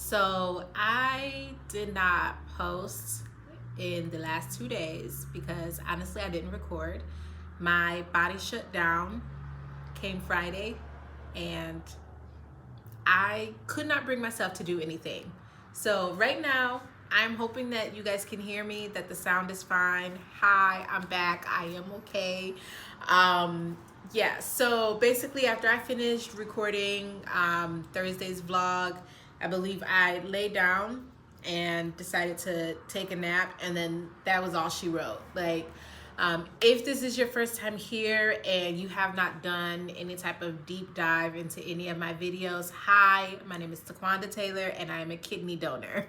So I did not post in the last 2 days because honestly I didn't record. My body shut down, came Friday, and I could not bring myself to do anything. So right now, I'm hoping that you guys can hear me, that the sound is fine. Hi, I'm back. I am okay. Yeah, so basically after I finished recording Thursday's vlog, I believe I laid down and decided to take a nap, and then that was all she wrote. If this is your first time here and you have not done any type of deep dive into any of my videos, hi, my name is Taquanda Taylor and I am a kidney donor.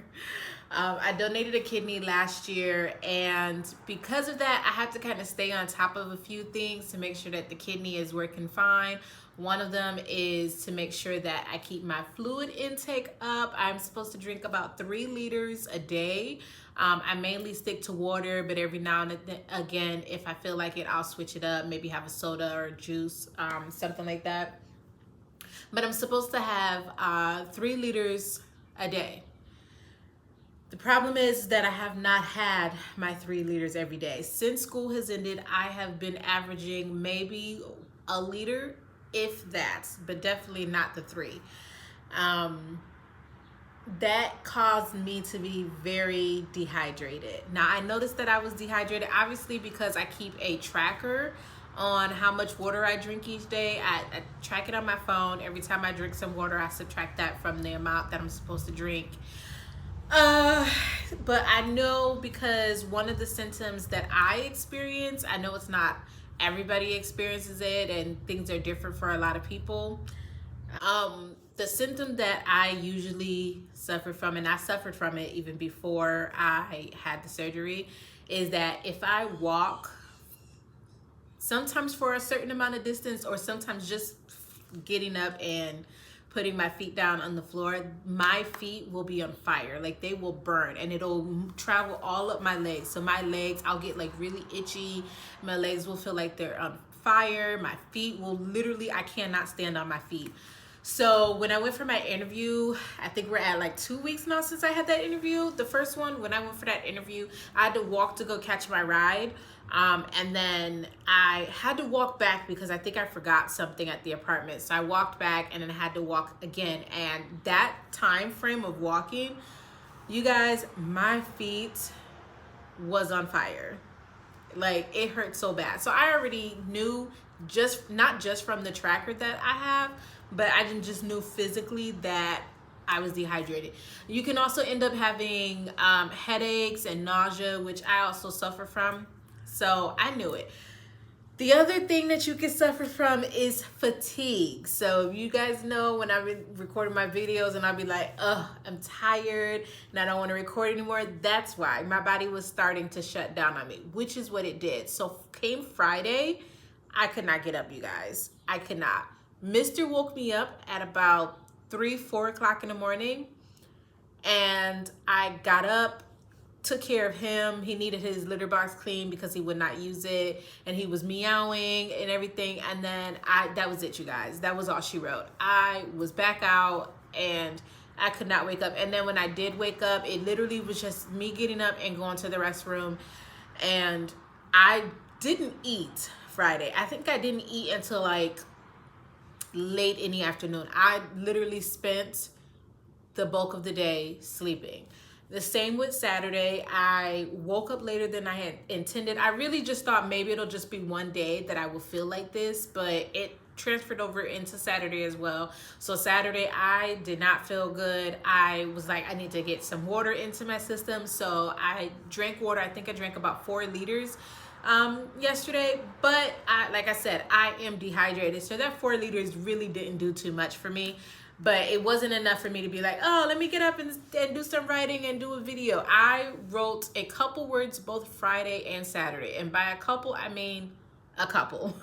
I donated a kidney last year, and because of that, I have to kind of stay on top of a few things to make sure that the kidney is working fine. One of them is to make sure that I keep my fluid intake up. I'm supposed to drink about 3 liters a day. I mainly stick to water, but every now and again, if I feel like it, I'll switch it up, maybe have a soda or a juice, something like that. But I'm supposed to have 3 liters a day. The problem is that I have not had my 3 liters every day. Since school has ended, I have been averaging maybe a liter, if that, but definitely not the 3. That caused me to be very dehydrated. Now, I noticed that I was dehydrated, obviously, because I keep a tracker on how much water I drink each day. I track it on my phone. Every time I drink some water, I subtract that from the amount that I'm supposed to drink. But I know, because one of the symptoms that I experience, I know it's not everybody experiences it and things are different for a lot of people. The symptom that I usually suffer from, and I suffered from it even before I had the surgery, is that if I walk, sometimes for a certain amount of distance, or sometimes just getting up and putting my feet down on the floor, my feet will be on fire. Like, they will burn, and it'll travel all up my legs. So my legs, I'll get like really itchy. My legs will feel like they're on fire. My feet will literally, I cannot stand on my feet. So when I went for my interview, I think we're at like 2 weeks now since I had that interview. The first one, when I went for that interview, I had to walk to go catch my ride. And then I had to walk back because I think I forgot something at the apartment. So I walked back and then I had to walk again. And that time frame of walking, you guys, my feet was on fire. Like, it hurt so bad. So I already knew, not just from the tracker that I have, but I just knew physically that I was dehydrated. You can also end up having headaches and nausea, which I also suffer from. So I knew it. The other thing that you can suffer from is fatigue. So you guys know, when I've been recording my videos and I'll be like, ugh, I'm tired and I don't want to record anymore. That's why my body was starting to shut down on me, which is what it did. So came Friday, I could not get up, you guys. I could not. Mr. woke me up at about 3-4 o'clock in the morning, and I got up, took care of him. He needed his litter box clean because he would not use it, and he was meowing and everything. And then that was it, you guys. That was all she wrote. I was back out and I could not wake up. And then when I did wake up, it literally was just me getting up and going to the restroom. And I didn't eat Friday. I think I didn't eat until like late in the afternoon. I literally spent the bulk of the day sleeping. The same with Saturday. I woke up later than I had intended. I really just thought maybe it'll just be one day that I will feel like this, but it transferred over into Saturday as well. So Saturday, I did not feel good. I was like, I need to get some water into my system. So I drank water. I think I drank about 4 liters yesterday, but like I said, I am dehydrated. So that 4 liters really didn't do too much for me. But it wasn't enough for me to be like, oh, let me get up and do some writing and do a video. I wrote a couple words both Friday and Saturday. And by a couple, I mean a couple.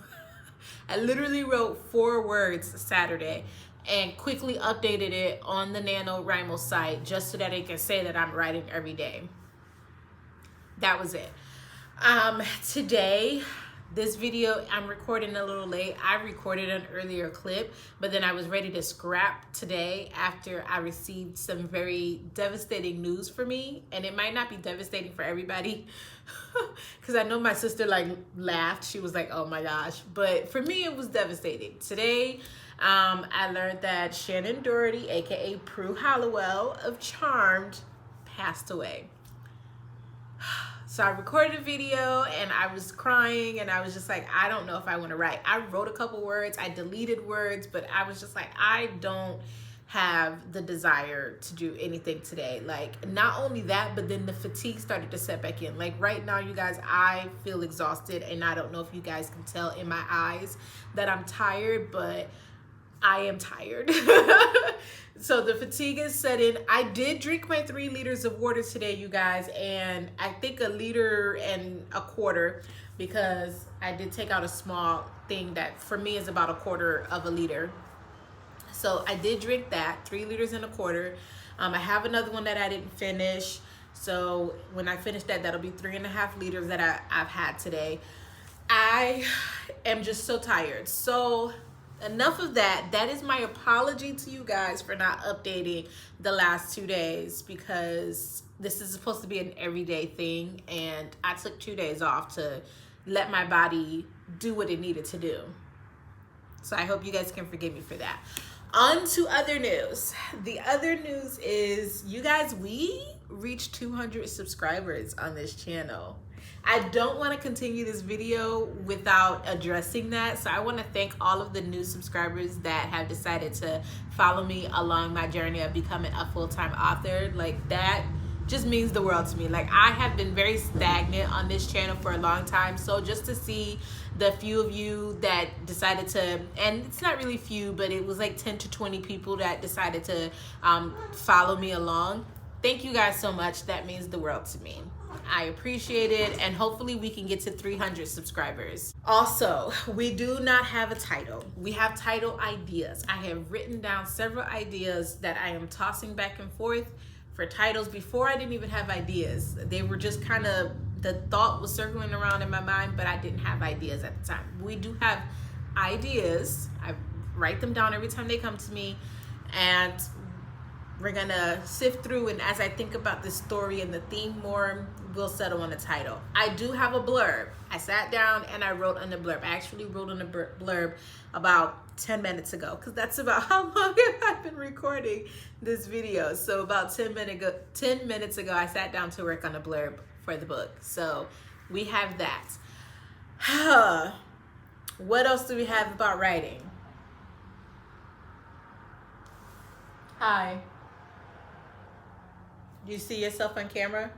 I literally wrote 4 words Saturday and quickly updated it on the NaNoWriMo site just so that it can say that I'm writing every day. That was it. Today, This video, I'm recording a little late. I recorded an earlier clip, but then I was ready to scrap today after I received some very devastating news for me. And it might not be devastating for everybody because I know my sister like laughed. She was like, oh my gosh. But for me, it was devastating. Today, I learned that Shannon Doherty, aka Prue Halliwell of Charmed, passed away. So I recorded a video and I was crying and I was just like, I don't know if I want to write. I wrote a couple words, I deleted words, but I was just like, I don't have the desire to do anything today. Like, not only that, but then the fatigue started to set back in. Like right now, you guys, I feel exhausted and I don't know if you guys can tell in my eyes that I'm tired, but I am tired. So the fatigue is set in. I did drink my 3 liters of water today, you guys, and I think 1.25 liters because I did take out a small thing that for me is about 1/4 liter. So I did drink that, 3.25 liters. I have another one that I didn't finish. So when I finish that, that'll be 3.5 liters that I've had today. I am just so tired. So enough of that. That is my apology to you guys for not updating the last 2 days because this is supposed to be an everyday thing and I took 2 days off to let my body do what it needed to do. So I hope you guys can forgive me for that. On to other news. The other news is, you guys, we reached 200 subscribers on this channel. I don't want to continue this video without addressing that. So I want to thank all of the new subscribers that have decided to follow me along my journey of becoming a full-time author. Like, that just means the world to me. Like, I have been very stagnant on this channel for a long time. So just to see the few of you that decided to, and it's not really few, but it was like 10 to 20 people that decided to follow me along. Thank you guys so much. That means the world to me. I appreciate it, and hopefully we can get to 300 subscribers. Also, we do not have a title. We have title ideas. I have written down several ideas that I am tossing back and forth for titles. Before, I didn't even have ideas. They were just kind of, the thought was circling around in my mind, but I didn't have ideas at the time. We do have ideas. I write them down every time they come to me, and we're gonna sift through, and as I think about the story and the theme more, we'll settle on a title. I do have a blurb. I sat down and I wrote on the blurb. I actually wrote on the blurb about 10 minutes ago because that's about how long I've been recording this video. So about 10 minutes ago, I sat down to work on a blurb for the book. So we have that. What else do we have about writing? Hi. Do you see yourself on camera?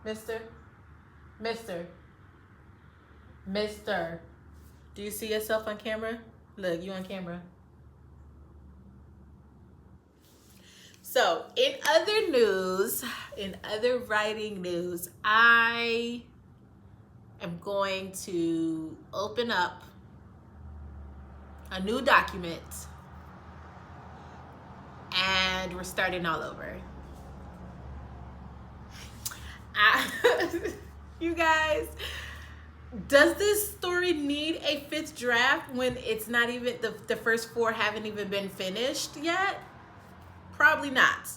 Mister? Do you see yourself on camera? Look, you on camera. So, in other news, in other writing news, I am going to open up a new document and we're starting all over. You guys, does this story need a 5th draft when it's not even, the first 4 haven't even been finished yet? Probably not.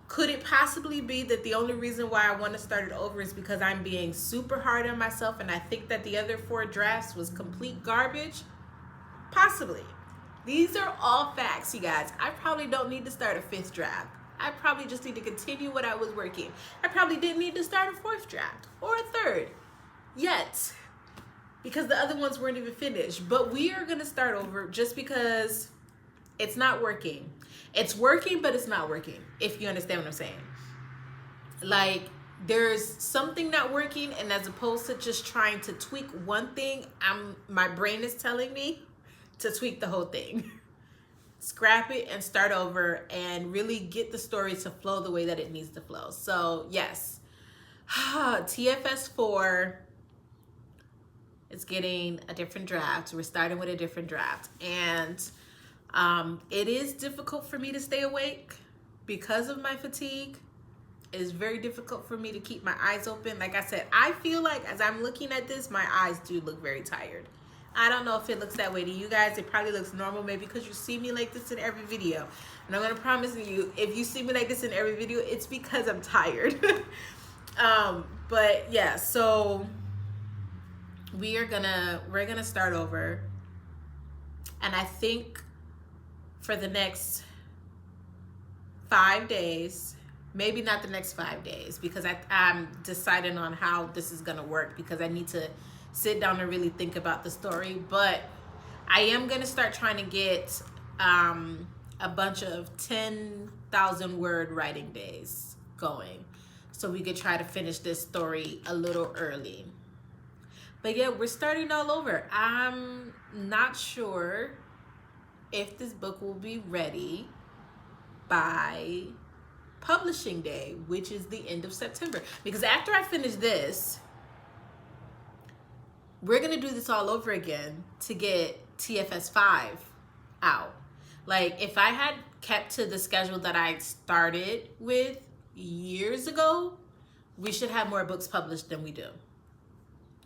Could it possibly be that the only reason why I want to start it over is because I'm being super hard on myself and I think that the other 4 drafts was complete garbage? Possibly. These are all facts, you guys. I probably don't need to start a 5th draft. I probably just need to continue what I was working. I probably didn't need to start a 4th draft or a 3rd yet because the other ones weren't even finished. But we are going to start over just because it's not working. It's working, but it's not working, if you understand what I'm saying. Like, there's something not working, and as opposed to just trying to tweak one thing, my brain is telling me to tweak the whole thing. Scrap it and start over and really get the story to flow the way that it needs to flow. So yes, TFS 4 is getting a different draft. We're starting with a different draft, and it is difficult for me to stay awake because of my fatigue. It is very difficult for me to keep my eyes open. Like I said, I feel like as I'm looking at this, my eyes do look very tired. I don't know if it looks that way to you guys. It probably looks normal, maybe because you see me like this in every video. And I'm gonna promise you, if you see me like this in every video, it's because I'm tired. But yeah, so we're gonna start over. And I think for the next 5 days, maybe not the next 5 days, because I'm deciding on how this is gonna work, because I need to sit down and really think about the story. But I am gonna start trying to get a bunch of 10,000 word writing days going, so we could try to finish this story a little early. But yeah, we're starting all over. I'm not sure if this book will be ready by publishing day, which is the end of September. Because after I finish this, we're gonna do this all over again to get TFS 5 out. Like, if I had kept to the schedule that I started with years ago, we should have more books published than we do.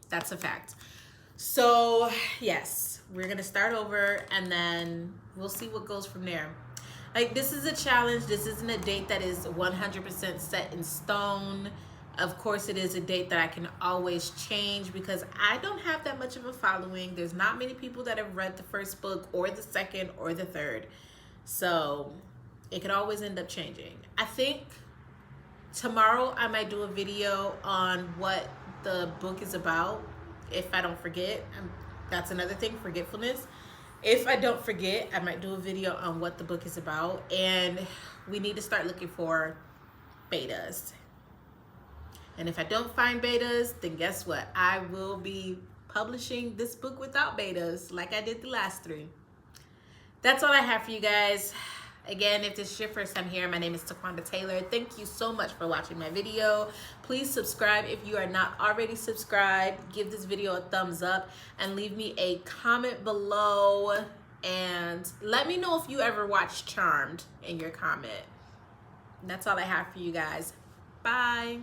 That's a fact. So yes, we're gonna start over, and then we'll see what goes from there. Like, this is a challenge. This isn't a date that is 100% set in stone. Of course, it is a date that I can always change, because I don't have that much of a following. There's not many people that have read the first book or the second or the third. So it could always end up changing. I think tomorrow I might do a video on what the book is about, if I don't forget. That's another thing, forgetfulness. If I don't forget, I might do a video on what the book is about. And we need to start looking for betas. And if I don't find betas, then guess what? I will be publishing this book without betas, like I did the last 3. That's all I have for you guys. Again, if this is your first time here, my name is Taquanda Taylor. Thank you so much for watching my video. Please subscribe if you are not already subscribed. Give this video a thumbs up and leave me a comment below. And let me know if you ever watched Charmed in your comment. That's all I have for you guys. Bye.